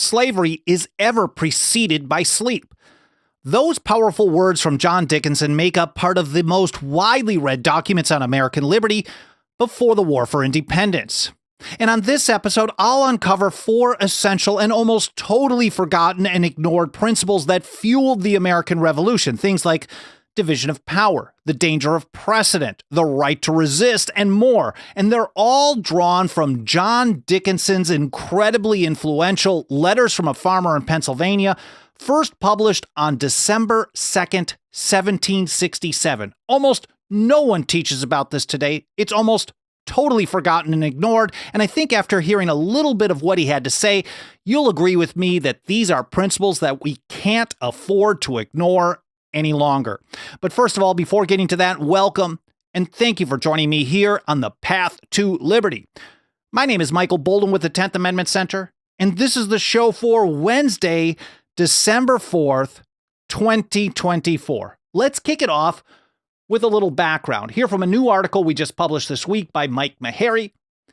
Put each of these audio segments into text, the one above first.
slavery is ever preceded by sleep. Those powerful words from John Dickinson make up part of the most widely read documents on American liberty before the War for Independence. And on this episode, I'll uncover 4 essential and almost totally forgotten and ignored principles that fueled the American Revolution. Things like division of power, the danger of precedent, the right to resist, and more. And they're all drawn from John Dickinson's incredibly influential Letters from a Farmer in Pennsylvania, first published on December 2nd, 1767. Almost no one teaches about this today. It's almost totally forgotten and ignored, and I think after hearing a little bit of what he had to say, you'll agree with me that these are principles that we can't afford to ignore any longer. But first of all, before getting to that, welcome, and thank you for joining me here on the Path to Liberty. My name is Michael Bolden with the 10th Amendment Center, and this is the show for Wednesday, December 4th, 2024. Let's kick it off with a little background. Here from a new article we just published this week by Mike Meharry.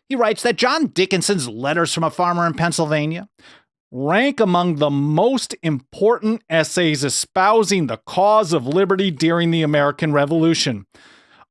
He writes that John Dickinson's Letters from a Farmer in Pennsylvania rank among the most important essays espousing the cause of liberty during the American Revolution.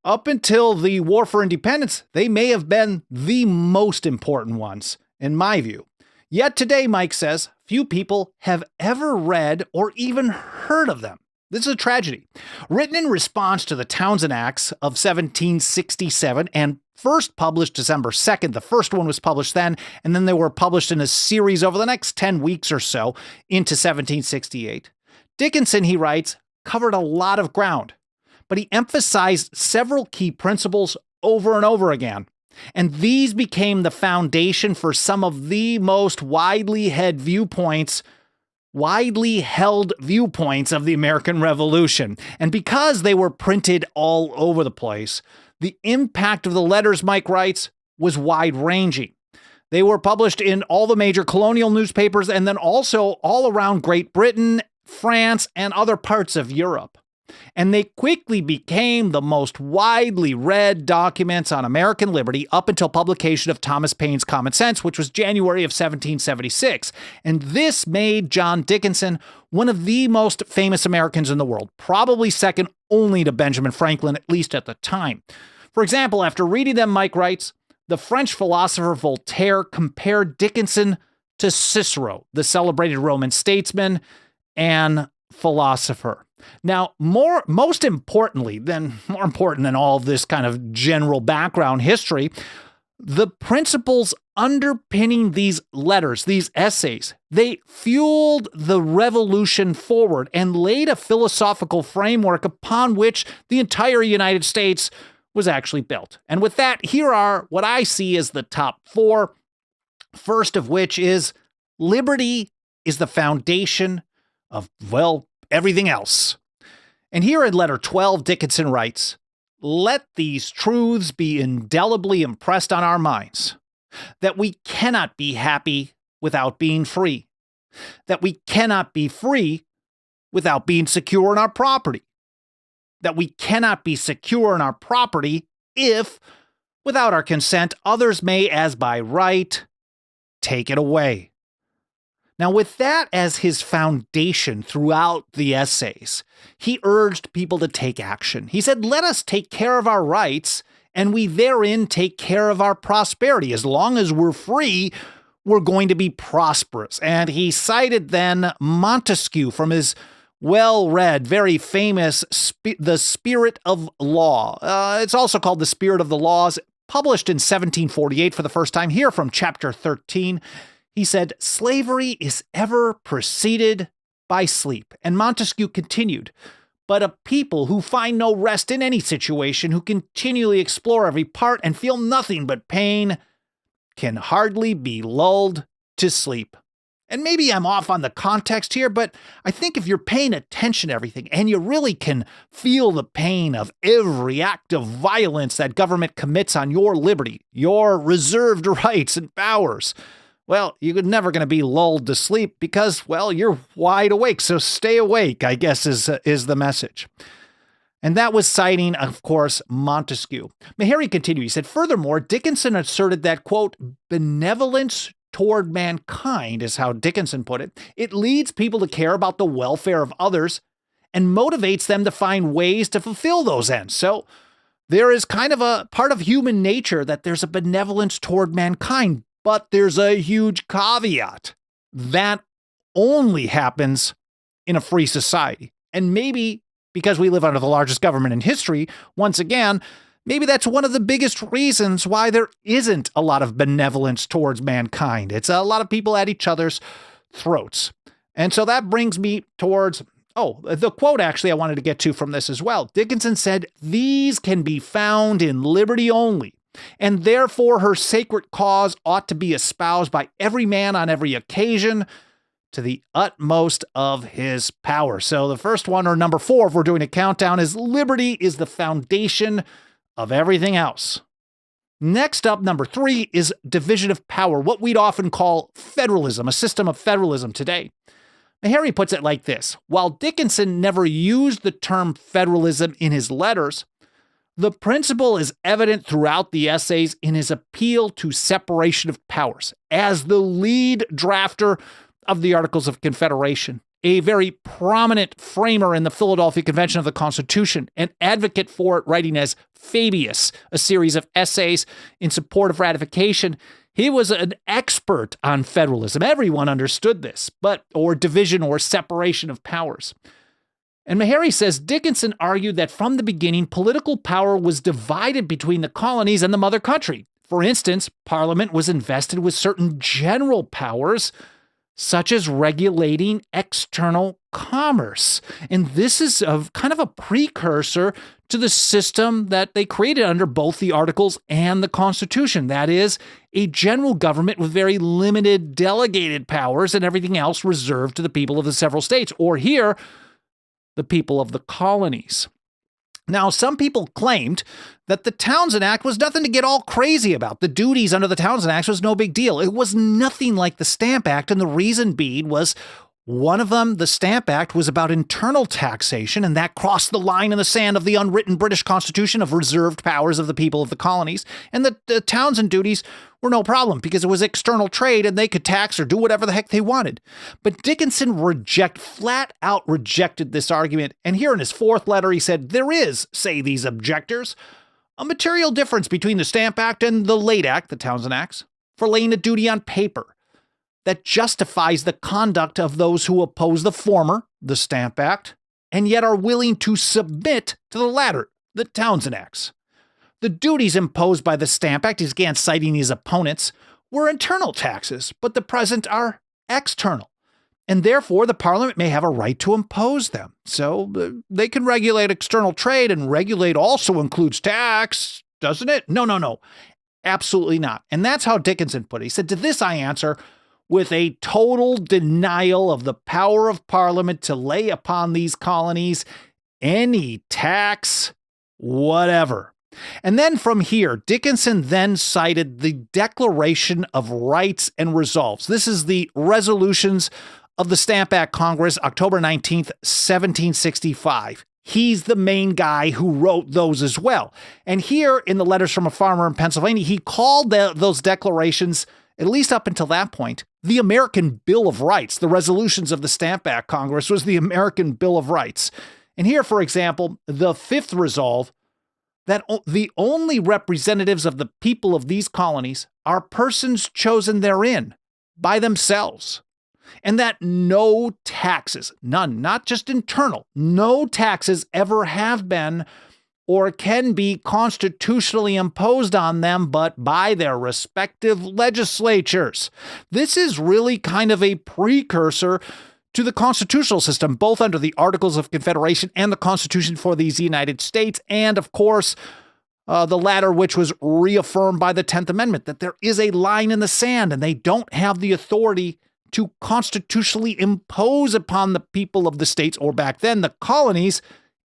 Up until the War for Independence, they may have been the most important ones, in my view. Yet today, Mike says, few people have ever read or even heard of them. This is a tragedy. Written in response to the Townshend Acts of 1767 and first published December 2nd, the first one was published then, and then they were published in a series over the next 10 weeks or so into 1768. Dickinson, he writes, covered a lot of ground, but he emphasized several key principles over and over again. And these became the foundation for some of the most widely held viewpoints of the American Revolution. And because they were printed all over the place, the impact of the letters, Mike writes, was wide-ranging. They were published in all the major colonial newspapers and then also all around Great Britain, France, and other parts of Europe. And they quickly became the most widely read documents on American liberty up until publication of Thomas Paine's Common Sense, which was January of 1776. And this made John Dickinson one of the most famous Americans in the world, probably second only to Benjamin Franklin, at least at the time. For example, after reading them, Mike writes, the French philosopher Voltaire compared Dickinson to Cicero, the celebrated Roman statesman and philosopher. Now, more important than all of this kind of general background history, the principles underpinning these letters, these essays, they fueled the revolution forward and laid a philosophical framework upon which the entire United States was actually built. And with that, here are what I see as the top 4. First of which is liberty is the foundation of, everything else. And here in letter 12, Dickinson writes, let these truths be indelibly impressed on our minds, that we cannot be happy without being free, that we cannot be free without being secure in our property, that we cannot be secure in our property if, without our consent, others may, as by right, take it away. Now, with that as his foundation throughout the essays, he urged people to take action. He said, let us take care of our rights, and we therein take care of our prosperity. As long as we're free, we're going to be prosperous. And he cited then Montesquieu from his well-read, very famous The Spirit of Law. It's also called The Spirit of the Laws, published in 1748 for the first time, here from chapter 13. He said, slavery is ever preceded by sleep. And Montesquieu continued, but a people who find no rest in any situation, who continually explore every part and feel nothing but pain, can hardly be lulled to sleep. And maybe I'm off on the context here, but I think if you're paying attention to everything and you really can feel the pain of every act of violence that government commits on your liberty, your reserved rights and powers, well, you're never going to be lulled to sleep because, you're wide awake. So stay awake, I guess, is the message. And that was citing, of course, Montesquieu. Meharry continued. He said, furthermore, Dickinson asserted that, quote, benevolence toward mankind, is how Dickinson put it. It leads people to care about the welfare of others and motivates them to find ways to fulfill those ends. So there is kind of a part of human nature that there's a benevolence toward mankind, but there's a huge caveat. That only happens in a free society. And maybe because we live under the largest government in history, once again, maybe that's one of the biggest reasons why there isn't a lot of benevolence towards mankind. It's a lot of people at each other's throats. And so that brings me towards, the quote actually I wanted to get to from this as well. Dickinson said, "These can be found in liberty only, and therefore her sacred cause ought to be espoused by every man on every occasion to the utmost of his power." So the first one, or number 4, if we're doing a countdown, is liberty is the foundation of everything else. Next up, number 3, is division of power, what we'd often call federalism, a system of federalism today. Harry puts it like this: while Dickinson never used the term federalism in his letters, the principle is evident throughout the essays in his appeal to separation of powers. As the lead drafter of the Articles of Confederation, a very prominent framer in the Philadelphia Convention of the Constitution, an advocate for it, writing as Fabius, a series of essays in support of ratification. He was an expert on federalism. Everyone understood this, or division or separation of powers. And Meharry says Dickinson argued that from the beginning, political power was divided between the colonies and the mother country. For instance, Parliament was invested with certain general powers, such as regulating external commerce. And this is kind of a precursor to the system that they created under both the Articles and the Constitution. That is, a general government with very limited delegated powers and everything else reserved to the people of the several states, or here, the people of the colonies. Now, some people claimed that the Townshend Act was nothing to get all crazy about. The duties under the Townshend Act was no big deal. It was nothing like the Stamp Act, and the reason being was one of them, the Stamp Act, was about internal taxation, and that crossed the line in the sand of the unwritten British Constitution of reserved powers of the people of the colonies. And the Townshend duties were no problem because it was external trade and they could tax or do whatever the heck they wanted. But Dickinson flat out rejected this argument. And here in his 4th letter, he said, "There is, say these objectors, a material difference between the Stamp Act and the late Act, the Townshend Acts, for laying a duty on paper that justifies the conduct of those who oppose the former, the Stamp Act, and yet are willing to submit to the latter, the Townshend Acts. The duties imposed by the Stamp Act," again citing his opponents, "were internal taxes, but the present are external, and therefore the Parliament may have a right to impose them. So they can regulate external trade, and regulate also includes tax, doesn't it? No, absolutely not." And that's how Dickinson put it. He said, "To this I answer, with a total denial of the power of Parliament to lay upon these colonies any tax whatever." And then from here, Dickinson then cited the Declaration of Rights and Resolves. This is the resolutions of the Stamp Act Congress, October 19th, 1765. He's the main guy who wrote those as well. And here in the Letters from a Farmer in Pennsylvania, he called those declarations, at least up until that point, the American Bill of Rights. The resolutions of the Stamp Act Congress was the American Bill of Rights. And here, for example, the 5th resolve, that the only representatives of the people of these colonies are persons chosen therein by themselves, and that no taxes, none, not just internal, no taxes ever have been or can be constitutionally imposed on them but by their respective legislatures. This is really kind of a precursor to the constitutional system, both under the Articles of Confederation and the Constitution for these United States, and of course, the latter, which was reaffirmed by the 10th Amendment, that there is a line in the sand and they don't have the authority to constitutionally impose upon the people of the states, or back then the colonies,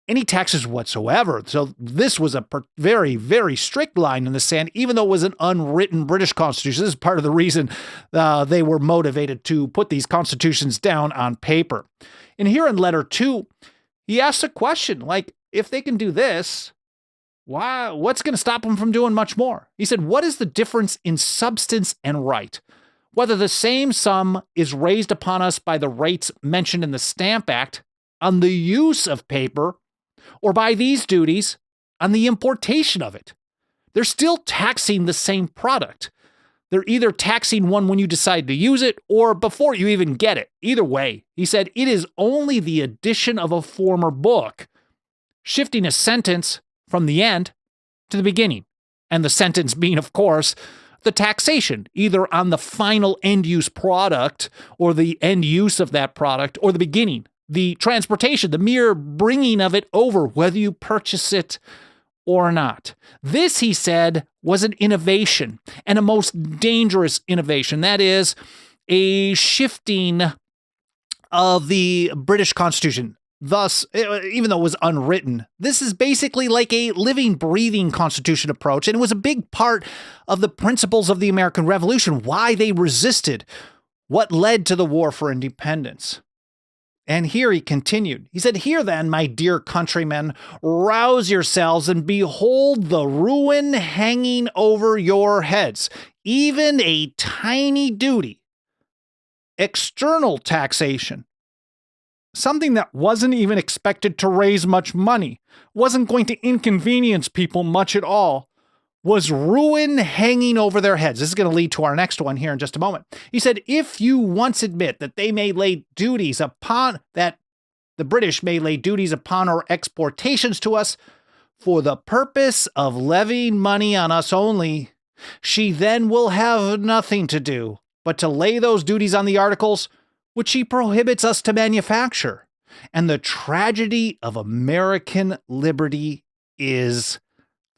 any taxes whatsoever. So this was a very, very strict line in the sand, even though it was an unwritten British Constitution. This is part of the reason they were motivated to put these constitutions down on paper. And here in letter 2, he asks a question like, if they can do this, what's going to stop them from doing much more? He said, "What is the difference in substance and right? whether the same sum is raised upon us by the rates mentioned in the Stamp Act on the use of paper or by these duties on the importation of it. They're still taxing the same product. They're either taxing one when you decide to use it or before you even get it. Either way, he said, it is only the addition of a former book, shifting a sentence from the end to the beginning. And the sentence being, of course, the taxation, either on the final end-use product or the end use of that product, or the beginning, the transportation, the mere bringing of it over, whether you purchase it or not. This, he said, was an innovation, and a most dangerous innovation. That is a shifting of the British Constitution. Thus, even though it was unwritten, this is basically like a living, breathing Constitution approach, and it was a big part of the principles of the American Revolution, why they resisted, what led to the War for Independence. And here he continued. He said, "Here then, my dear countrymen, rouse yourselves and behold the ruin hanging over your heads. Even a tiny duty, external taxation, something that wasn't even expected to raise much money, wasn't going to inconvenience people much at all, was ruin hanging over their heads." This is going to lead to our next one here in just a moment. He said, "If you once admit that they may lay duties upon, that the British may lay duties upon our exportations to us for the purpose of levying money on us only, she then will have nothing to do but to lay those duties on the articles which she prohibits us to manufacture. And the tragedy of American liberty is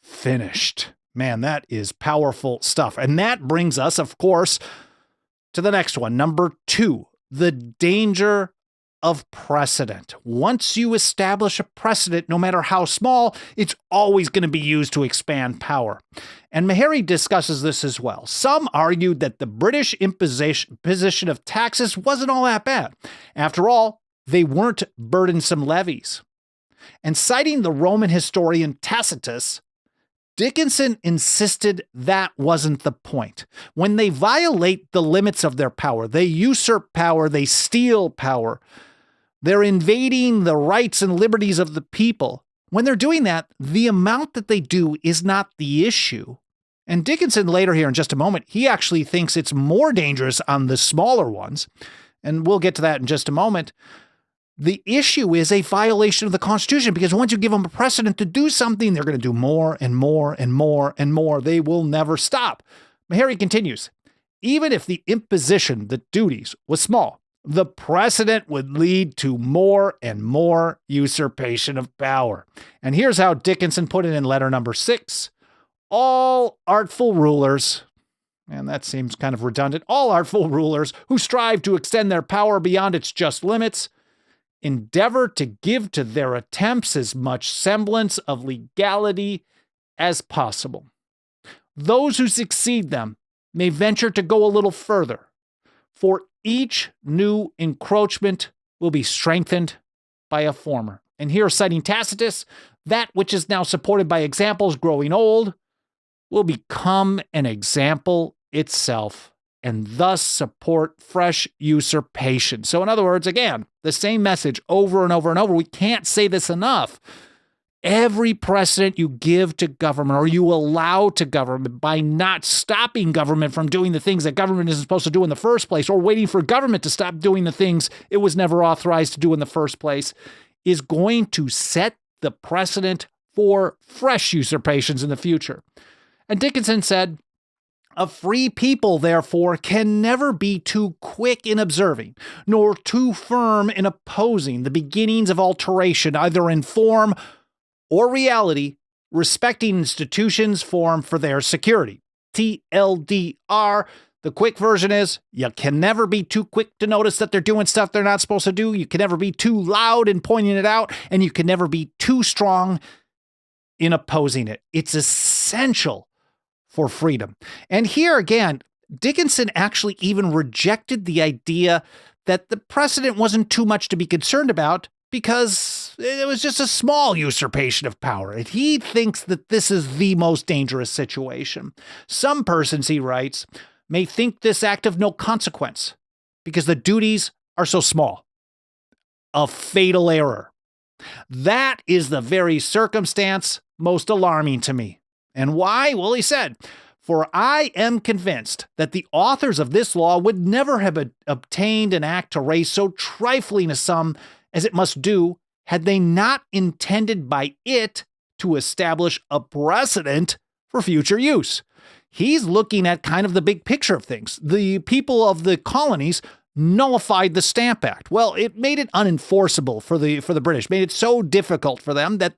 finished." Man, that is powerful stuff. And that brings us, of course, to the next one. Number 2, the danger of precedent. Once you establish a precedent, no matter how small, it's always going to be used to expand power. And Meharry discusses this as well. Some argued that the British imposition of taxes wasn't all that bad. After all, they weren't burdensome levies. And citing the Roman historian Tacitus, Dickinson insisted that wasn't the point. When they violate the limits of their power, they usurp power, they steal power, they're invading the rights and liberties of the people. When they're doing that, the amount that they do is not the issue. And Dickinson later here in just a moment, he actually thinks it's more dangerous on the smaller ones. And we'll get to that in just a moment. The issue is a violation of the Constitution, because once you give them a precedent to do something, they're going to do more and more and more and more. They will never stop. Meharry continues, "Even if the imposition, the duties, was small, the precedent would lead to more and more usurpation of power." And here's how Dickinson put it in letter number 6. "All artful rulers," and that seems kind of redundant, "all artful rulers who strive to extend their power beyond its just limits endeavor to give to their attempts as much semblance of legality as possible. Those who succeed them may venture to go a little further, for each new encroachment will be strengthened by a former." And here, citing Tacitus, "That which is now supported by examples growing old will become an example itself, and thus support fresh usurpation." So in other words, again, the same message over and over and over. We can't say this enough. Every precedent you give to government, or you allow to government, by not stopping government from doing the things that government isn't supposed to do in the first place, or waiting for government to stop doing the things it was never authorized to do in the first place, is going to set the precedent for fresh usurpations in the future. And Dickinson said, "A free people, therefore, can never be too quick in observing, nor too firm in opposing the beginnings of alteration, either in form or reality, respecting institutions formed for their security." TLDR, the quick version is, you can never be too quick to notice that they're doing stuff they're not supposed to do. You can never be too loud in pointing it out, and you can never be too strong in opposing it. It's essential for freedom. And here again, Dickinson actually even rejected the idea that the precedent wasn't too much to be concerned about, because it was just a small usurpation of power. And he thinks that this is the most dangerous situation. Some persons, he writes, may think this act of no consequence because the duties are so small. A fatal error. That is the very circumstance most alarming to me. And why? Well, he said, "For I am convinced that the authors of this law would never have obtained an act to raise so trifling a sum as it must do had they not intended by it to establish a precedent for future use." He's looking at kind of the big picture of things. The people of the colonies nullified the Stamp Act. Well, it made it unenforceable for the British, made it so difficult for them that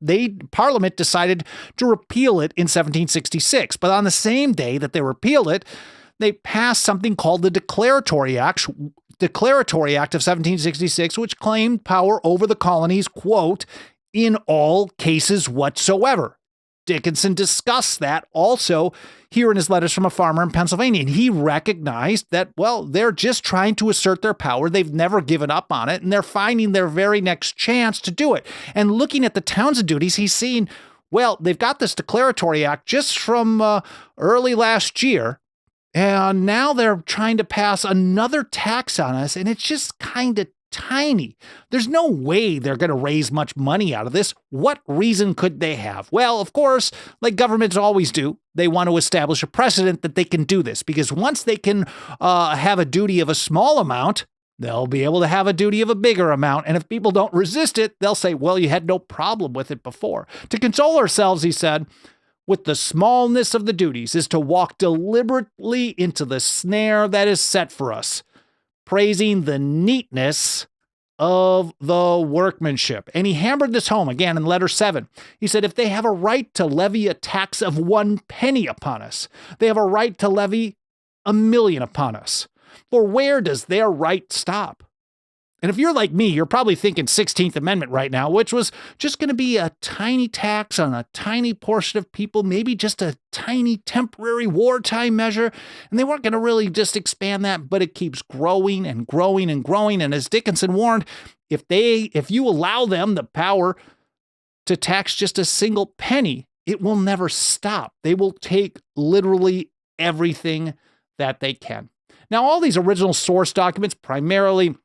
Parliament decided to repeal it in 1766. But on the same day that they repealed it, they passed something called the Declaratory Act of 1766, which claimed power over the colonies, quote, "in all cases whatsoever." Dickinson discussed that also here in his letters from a farmer in Pennsylvania. And he recognized that, well, they're just trying to assert their power. They've never given up on it, and they're finding their very next chance to do it. And looking at the Townsend duties, he's seen, well, they've got this Declaratory Act just from early last year, and now they're trying to pass another tax on us, and it's just kind of tiny. There's no way they're going to raise much money out of this. What reason could they have? Well, of course, like governments always do, they want to establish a precedent that they can do this, because once they can have a duty of a small amount, they'll be able to have a duty of a bigger amount. And if people don't resist it, they'll say, well, you had no problem with it before. To console ourselves, he said, with the smallness of the duties is to walk deliberately into the snare that is set for us, praising the neatness of the workmanship. And he hammered this home again in letter 7. He said, if they have a right to levy a tax of 1 penny upon us, they have a right to levy 1,000,000 upon us. For where does their right stop? And if you're like me, you're probably thinking 16th Amendment right now, which was just going to be a tiny tax on a tiny portion of people, maybe just a tiny temporary wartime measure. And they weren't going to really just expand that, but it keeps growing and growing and growing. And as Dickinson warned, if you allow them the power to tax just a single penny, it will never stop. They will take literally everything that they can. Now, all these original source documents, primarily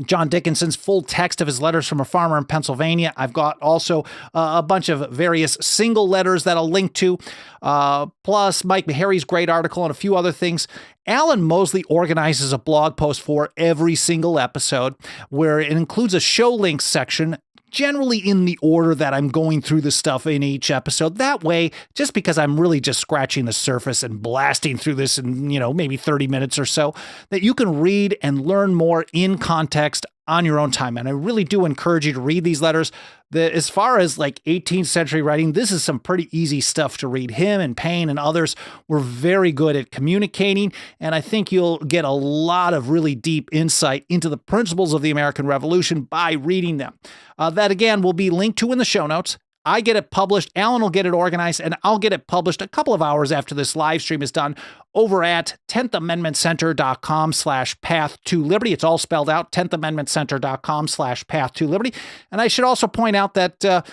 John Dickinson's full text of his letters from a farmer in Pennsylvania. I've got also a bunch of various single letters that I'll link to, plus Mike Meharry's great article and a few other things. Alan Mosley organizes a blog post for every single episode where it includes a show links section, generally in the order that I'm going through the stuff in each episode. That way, just because I'm really just scratching the surface and blasting through this in, maybe 30 minutes or so, that you can read and learn more in context on your own time. And I really do encourage you to read these letters. As far as like 18th century writing, this is some pretty easy stuff to read. Him and Payne and others were very good at communicating, and I think you'll get a lot of really deep insight into the principles of the American Revolution by reading them. That, again, will be linked to in the show notes. I get it published, Alan will get it organized, and I'll get it published a couple of hours after this live stream is done over at 10thamendmentcenter.com/path-to-liberty. It's all spelled out, 10thamendmentcenter.com/path-to-liberty. And I should also point out that,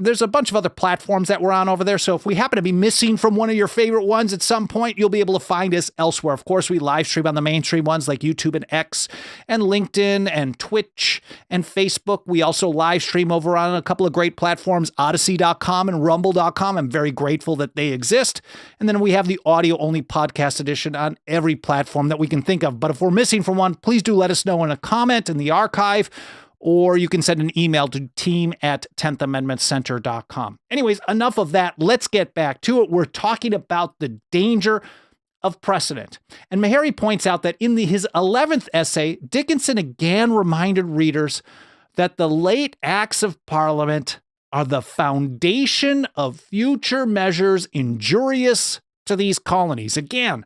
there's a bunch of other platforms that we're on over there. So if we happen to be missing from one of your favorite ones at some point, you'll be able to find us elsewhere. Of course, we live stream on the mainstream ones like YouTube and X and LinkedIn and Twitch and Facebook. We also live stream over on a couple of great platforms, Odyssey.com and Rumble.com. I'm very grateful that they exist. And then we have the audio-only podcast edition on every platform that we can think of. But if we're missing from one, please do let us know in a comment in the archive, or you can send an email to team@10thamendmentcenter.com. Anyways, enough of that. Let's get back to it. We're talking about the danger of precedent. And Meharry points out that in his 11th essay, Dickinson again reminded readers that the late acts of Parliament are the foundation of future measures injurious to these colonies. Again,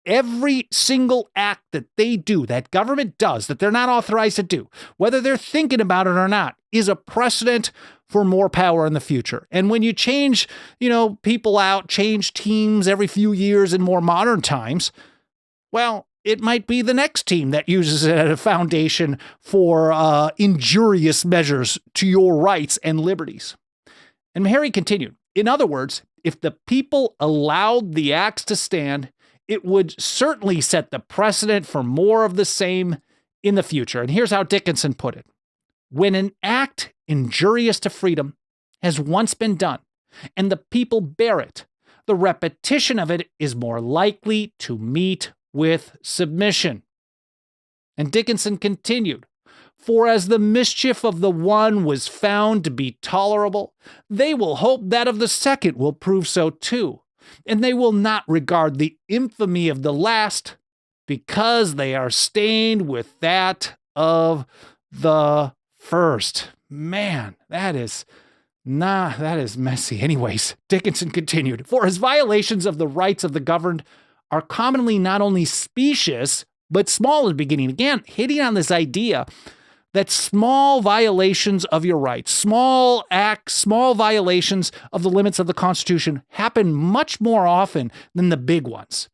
every single act that they do, that government does, that they're not authorized to do, whether they're thinking about it or not, is a precedent for more power in the future. And when you change, people out, change teams every few years in more modern times, well, it might be the next team that uses it as a foundation for injurious measures to your rights and liberties. And Meharry continued, in other words, if the people allowed the acts to stand, It would certainly set the precedent for more of the same in the future. And here's how Dickinson put it. When an act injurious to freedom has once been done, and the people bear it, the repetition of it is more likely to meet with submission. And Dickinson continued, for as the mischief of the one was found to be tolerable, they will hope that of the second will prove so too, and they will not regard the infamy of the last, because they are stained with that of the first. Man, that is messy. Anyways, Dickinson continued, for as violations of the rights of the governed are commonly not only specious, but small at the beginning. Again, hitting on this idea that small violations of your rights, small acts, small violations of the limits of the Constitution happen much more often than the big ones.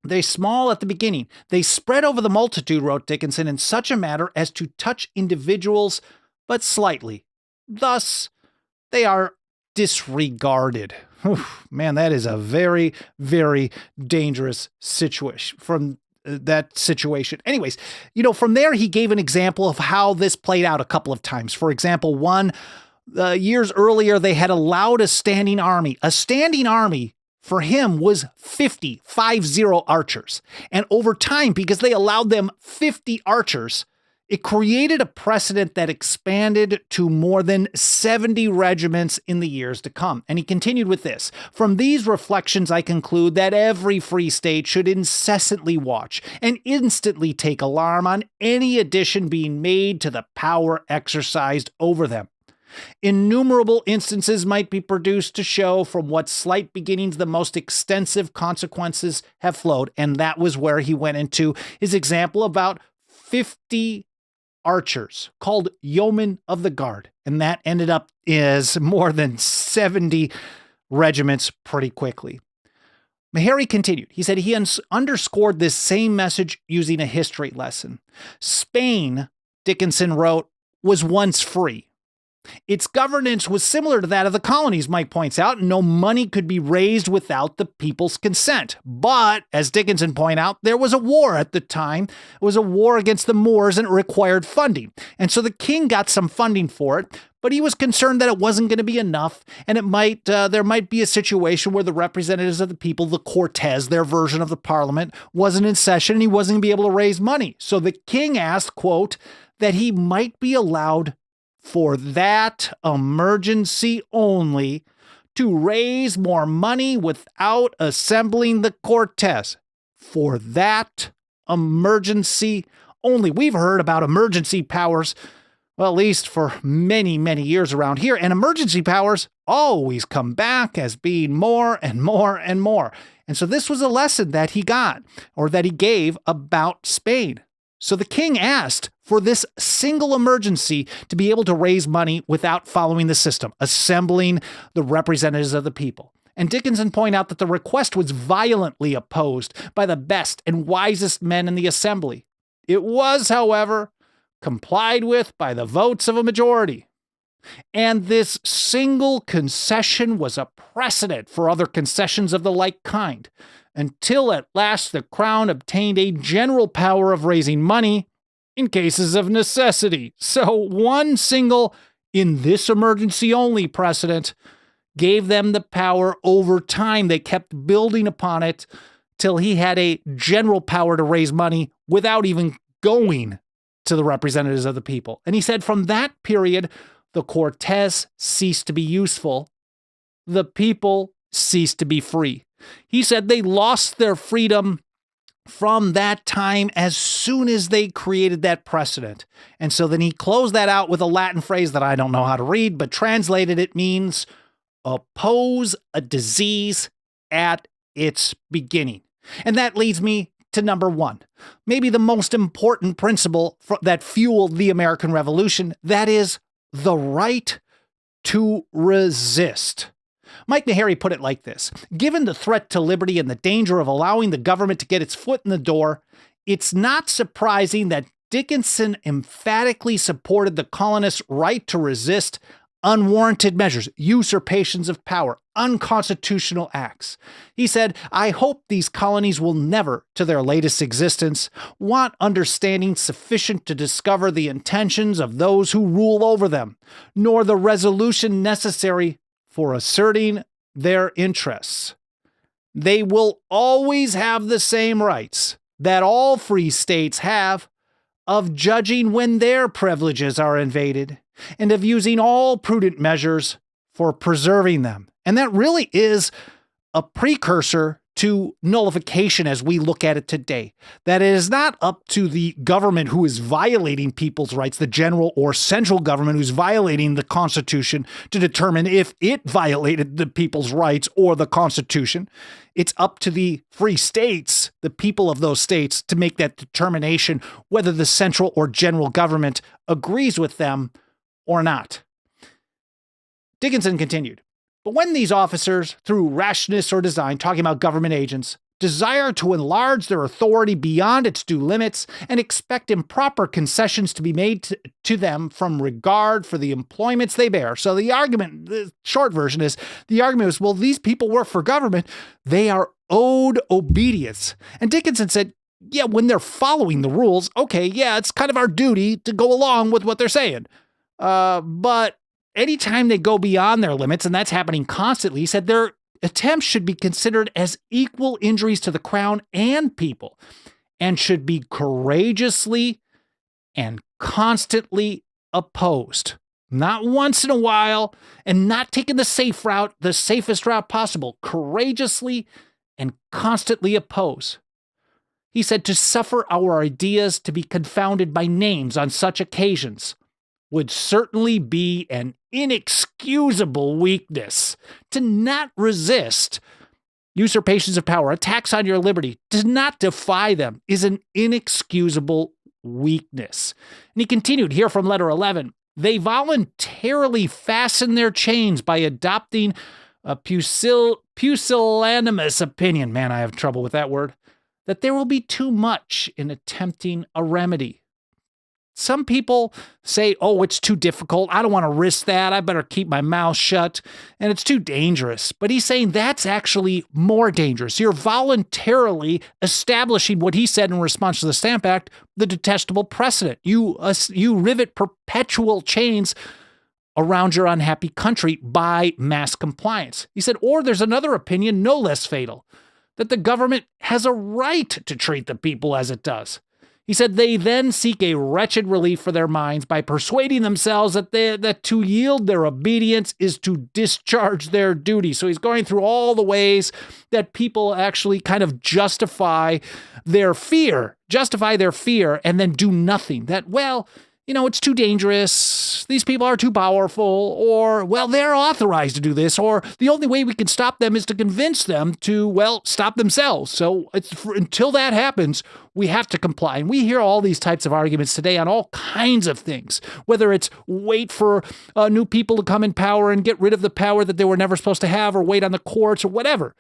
They small at the beginning. They spread over the multitude, wrote Dickinson, in such a manner as to touch individuals but slightly. Thus, they are disregarded. Man, that is a very, very dangerous situation from that situation. Anyways, from there, he gave an example of how this played out a couple of times. For example, years earlier, they had allowed a standing army. A standing army for him was 50 archers. And over time, because they allowed them 50 archers, it created a precedent that expanded to more than 70 regiments in the years to come. And he continued with this. From these reflections, I conclude that every free state should incessantly watch and instantly take alarm on any addition being made to the power exercised over them. Innumerable instances might be produced to show from what slight beginnings the most extensive consequences have flowed. And that was where he went into his example about 50 archers called yeomen of the guard. And that ended up as more than 70 regiments pretty quickly. Meharry continued. He said he underscored this same message using a history lesson. Spain, Dickinson wrote, was once free. Its governance was similar to that of the colonies, Mike points out, and no money could be raised without the people's consent. But, as Dickinson pointed out, there was a war at the time. It was a war against the Moors, and it required funding. And so the king got some funding for it, but he was concerned that it wasn't going to be enough, and there might be a situation where the representatives of the people, the Cortes, their version of the parliament, wasn't in session, and he wasn't going to be able to raise money. So the king asked, quote, that he might be allowed for that emergency only, to raise more money without assembling the Cortes. For that emergency only. We've heard about emergency powers, well, at least for many, many years around here, and emergency powers always come back as being more and more and more. And so this was a lesson that he got, or that he gave about Spain. So the king asked for this single emergency to be able to raise money without following the system, assembling the representatives of the people. And Dickinson pointed out that the request was violently opposed by the best and wisest men in the assembly. It was, however, complied with by the votes of a majority. And this single concession was a precedent for other concessions of the like kind, until at last the crown obtained a general power of raising money in cases of necessity. So one single, in this emergency only precedent, gave them the power over time. They kept building upon it till he had a general power to raise money without even going to the representatives of the people. And he said from that period, the Cortes ceased to be useful. The people ceased to be free. He said they lost their freedom from that time as soon as they created that precedent. And so then he closed that out with a Latin phrase that I don't know how to read, but translated it means oppose a disease at its beginning. And that leads me to number one, maybe the most important principle that fueled the American Revolution, that is the right to resist. Mike Meharry put it like this. Given the threat to liberty and the danger of allowing the government to get its foot in the door, it's not surprising that Dickinson emphatically supported the colonists' right to resist unwarranted measures, usurpations of power, unconstitutional acts. He said, I hope these colonies will never, to their latest existence, want understanding sufficient to discover the intentions of those who rule over them, nor the resolution necessary for asserting their interests. They will always have the same rights that all free states have of judging when their privileges are invaded, and of using all prudent measures for preserving them. And that really is a precursor to nullification as we look at it today. That it is not up to the government who is violating people's rights, the general or central government who's violating the Constitution, to determine if it violated the people's rights or the Constitution. It's up to the free states, the people of those states, to make that determination whether the central or general government agrees with them or not. Dickinson continued, but when these officers, through rashness or design, talking about government agents, desire to enlarge their authority beyond its due limits and expect improper concessions to be made to them from regard for the employments they bear. So the argument, the short version is, the argument is, well, these people work for government. They are owed obedience. And Dickinson said, yeah, when they're following the rules, okay, yeah, it's kind of our duty to go along with what they're saying. But anytime they go beyond their limits, and that's happening constantly, he said their attempts should be considered as equal injuries to the crown and people, and should be courageously and constantly opposed. Not once in a while, and not taking the safe route, the safest route possible. Courageously and constantly oppose. He said to suffer our ideas to be confounded by names on such occasions would certainly be an inexcusable weakness. To not resist usurpations of power, attacks on your liberty, to not defy them is an inexcusable weakness. And he continued here from letter 11. They voluntarily fasten their chains by adopting a pusillanimous opinion. Man, I have trouble with that word. That there will be too much in attempting a remedy. Some people say, oh, it's too difficult. I don't want to risk that. I better keep my mouth shut. And it's too dangerous. But he's saying that's actually more dangerous. You're voluntarily establishing what he said in response to the Stamp Act, the detestable precedent. You rivet perpetual chains around your unhappy country by mass compliance. He said, or there's another opinion no less fatal, that the government has a right to treat the people as it does. He said they then seek a wretched relief for their minds by persuading themselves that to yield their obedience is to discharge their duty. So he's going through all the ways that people actually kind of justify their fear, and then do nothing. That, well, it's too dangerous, these people are too powerful, or, well, they're authorized to do this, or the only way we can stop them is to convince them to, well, stop themselves. So until that happens, we have to comply. And we hear all these types of arguments today on all kinds of things, whether it's wait for new people to come in power and get rid of the power that they were never supposed to have, or wait on the courts, or whatever.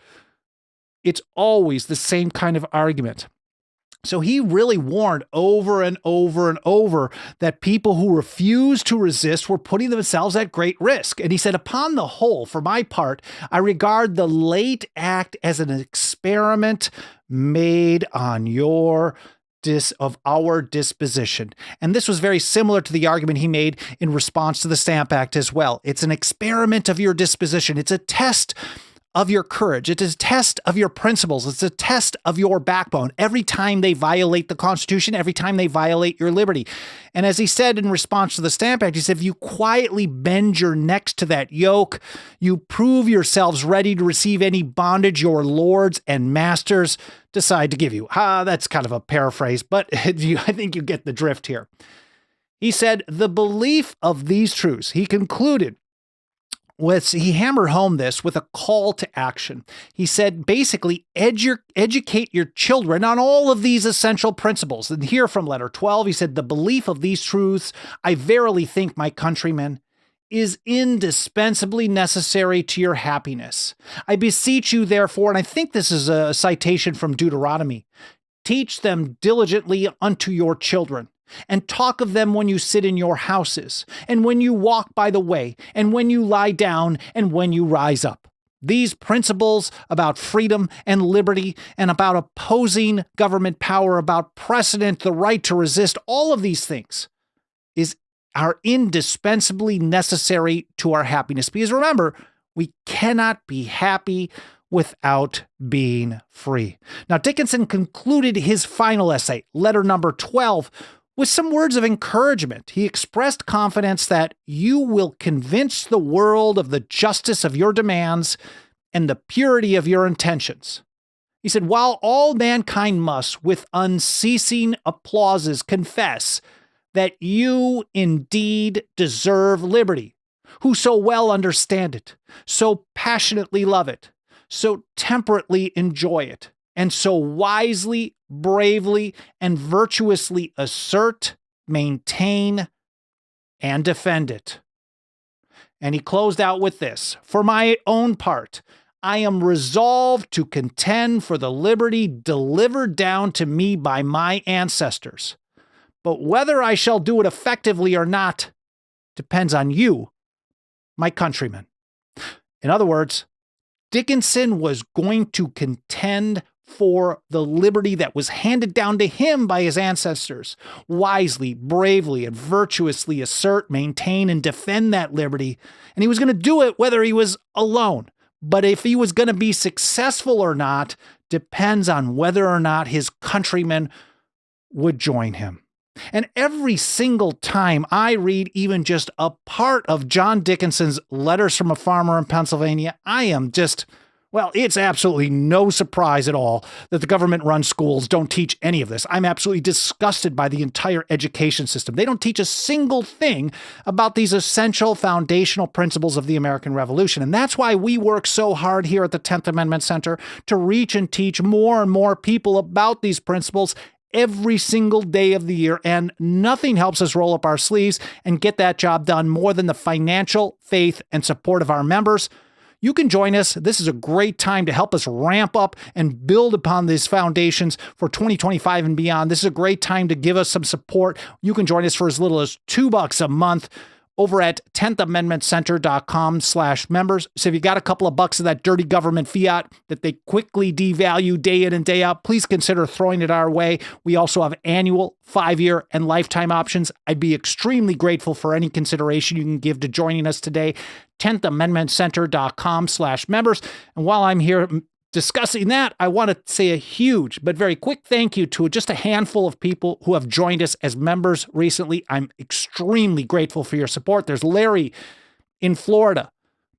It's always the same kind of argument. So he really warned over and over and over that people who refused to resist were putting themselves at great risk. And he said, upon the whole, for my part, I regard the late act as an experiment made on of our disposition. And this was very similar to the argument he made in response to the Stamp Act as well. It's an experiment of your disposition. It's a test of your courage. It is a test of your principles. It's a test of your backbone. Every time they violate the Constitution, every time they violate your liberty. And as he said in response to the Stamp Act, he said, if you quietly bend your necks to that yoke, you prove yourselves ready to receive any bondage your lords and masters decide to give you. That's kind of a paraphrase, but I think you get the drift here. He said, the belief of these truths, he concluded, he hammered home this with a call to action. He said, basically, educate your children on all of these essential principles. And here from letter 12, he said, the belief of these truths, I verily think, my countrymen, is indispensably necessary to your happiness. I beseech you, therefore, and I think this is a citation from Deuteronomy, teach them diligently unto your children, and talk of them when you sit in your houses, and when you walk by the way, and when you lie down, and when you rise up. These principles about freedom and liberty and about opposing government power, about precedent, the right to resist, all of these things are indispensably necessary to our happiness. Because remember, we cannot be happy without being free. Now, Dickinson concluded his final essay, letter number 12, with some words of encouragement. He expressed confidence that you will convince the world of the justice of your demands and the purity of your intentions. He said, while all mankind must, with unceasing applauses, confess that you indeed deserve liberty, who so well understand it, so passionately love it, so temperately enjoy it, and so wisely, bravely, and virtuously assert, maintain, and defend it. And he closed out with this: for my own part, I am resolved to contend for the liberty delivered down to me by my ancestors. But whether I shall do it effectively or not depends on you, my countrymen. In other words, Dickinson was going to contend for the liberty that was handed down to him by his ancestors, wisely, bravely, and virtuously assert, maintain, and defend that liberty. And he was going to do it whether he was alone. But if he was going to be successful or not depends on whether or not his countrymen would join him. And every single time I read even just a part of John Dickinson's Letters from a Farmer in Pennsylvania, I am just, well, it's absolutely no surprise at all that the government-run schools don't teach any of this. I'm absolutely disgusted by the entire education system. They don't teach a single thing about these essential foundational principles of the American Revolution. And that's why we work so hard here at the 10th Amendment Center to reach and teach more and more people about these principles every single day of the year, and nothing helps us roll up our sleeves and get that job done more than the financial faith and support of our members. You can join us. This is a great time to help us ramp up and build upon these foundations for 2025 and beyond. This is a great time to give us some support. You can join us for as little as $2 a month over at 10thamendmentcenter.com/members. So if you got a couple of bucks of that dirty government fiat that they quickly devalue day in and day out, please consider throwing it our way. We also have annual, 5-year, and lifetime options. I'd be extremely grateful for any consideration you can give to joining us today. 10thamendmentcenter.com/members. And while I'm here discussing that, I want to say a huge but very quick thank you to just a handful of people who have joined us as members recently. I'm extremely grateful for your support. There's Larry in Florida,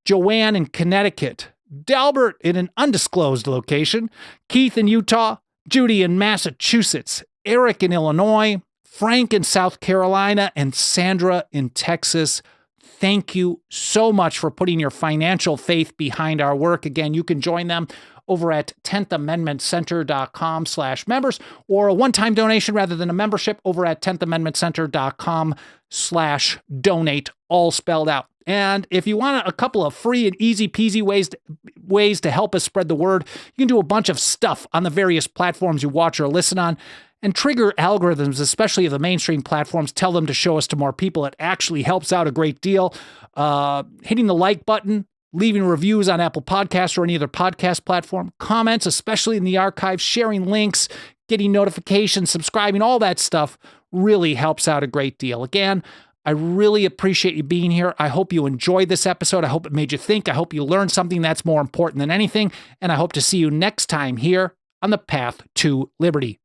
Joanne in Connecticut, Delbert in an undisclosed location, Keith in Utah, Judy in Massachusetts, Eric in Illinois, Frank in South Carolina, and Sandra in Texas. Thank you so much for putting your financial faith behind our work. Again, you can join them over at 10thamendmentcenter.com/members, or a one-time donation rather than a membership over at 10thamendmentcenter.com/donate, all spelled out. And if you want a couple of free and easy peasy ways to help us spread the word, you can do a bunch of stuff on the various platforms you watch or listen on, and trigger algorithms, especially if the mainstream platforms tell them to show us to more people. It actually helps out a great deal. Hitting the like button, leaving reviews on Apple Podcasts or any other podcast platform, comments, especially in the archives, sharing links, getting notifications, subscribing, all that stuff really helps out a great deal. Again, I really appreciate you being here. I hope you enjoyed this episode. I hope it made you think. I hope you learned something that's more important than anything. And I hope to see you next time here on the path to liberty.